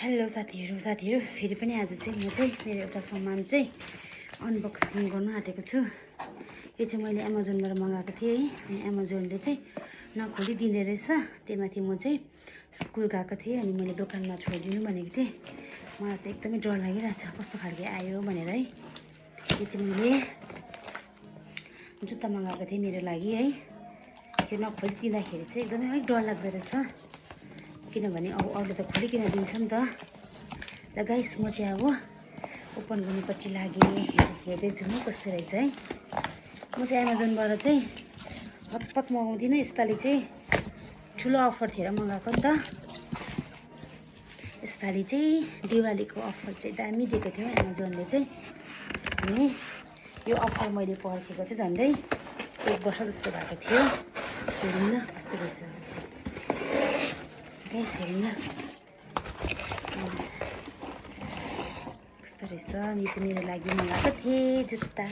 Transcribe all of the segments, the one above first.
Hello साथीहरू फेरि पनि आज चाहिँ म चाहिँ मेरो एउटा सामान चाहिँ अनबक्सिङ गर्न आँटेको छु। यो चाहिँ मैले अमेजनबाट मगाएको थिएँ है। अनि अमेजनले चाहिँ नखोलिदिँदो रहेछ। त्यहीमाथि म चाहिँ स्कुल गएको थिएँ अनि मैले दोकानमा छोडिदिनु भनेको थिएँ। मलाई चाहिँ एकदमै डर लागिरहेछ कस्तो खालको आयो भनेर है। यो चाहिँ मैले जुत्ता मगाएको थिएँ मेरो लागि है। त्यो नखोलिदिँदाखेरि चाहिँ एकदमै अलिक डर लाग्दो रहेछ, किनभने अब अरूले त खोलिकन दिन्छ नि त। ल गाइस, म चाहिँ अब ओपन गर्नुपट्टि लागेँ, हेर्दैछु नि कस्तो रहेछ है। म चाहिँ अमेजनबाट चाहिँ हतपत मगाउँदिनँ, यसपालि चाहिँ ठुलो अफर थिएर मगाएको नि त। यसपालि चाहिँ दिवालीको अफर चाहिँ दामी दिएको थियो अमेजनले चाहिँ। अनि यो अफर मैले पर्खेको चाहिँ झन्डै 1 वर्ष जस्तो भएको थियो। हेरौँ न कस्तो रहेछ गाइस, हेरौँ न कस्तो रहेछ। यो चाहिँ मेरो लागि मगाएको थिएँ जुत्ता।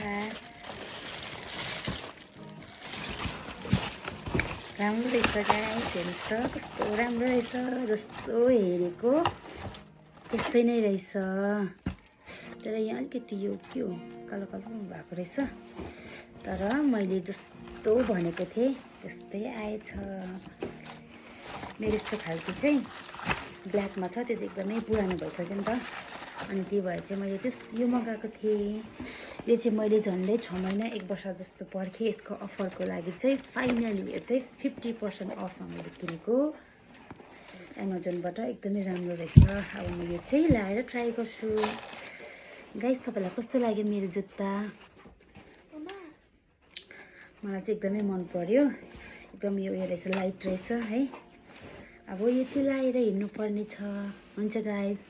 राम्रो रहेछ गाइस, हेर्नुहोस् त कस्तो राम्रो रहेछ। जस्तो हेरेको त्यस्तै नै रहेछ, तर यहाँ अलिकति यो के हो कालो कालो भएको रहेछ। तर मैले जस्तो भनेको थिएँ त्यस्तै आएछ। मेरो यस्तो खालको चाहिँ ब्ल्याकमा छ, त्यो चाहिँ एकदमै पुरानो भइसक्यो नि त। अनि त्यही भएर चाहिँ मैले यो मगाएको थिएँ। यो चाहिँ मैले झन्डै 6 महिना 1 वर्ष जस्तो पर्खेँ यसको अफरको लागि चाहिँ। फाइनली यो चाहिँ 50% अफमा मैले किनेको अमेजनबाट। एकदमै राम्रो रहेछ। अब म यो चाहिँ लाएर ट्राई गर्छु। गाइस, तपाईँलाई कस्तो लाग्यो मेरो जुत्ता? मलाई चाहिँ एकदमै मन पर्यो। एकदम यो रहेछ, लाइट रहेछ है। अब यो चाहिँ लाएर हिँड्नुपर्ने छ। हुन्छ गाइस।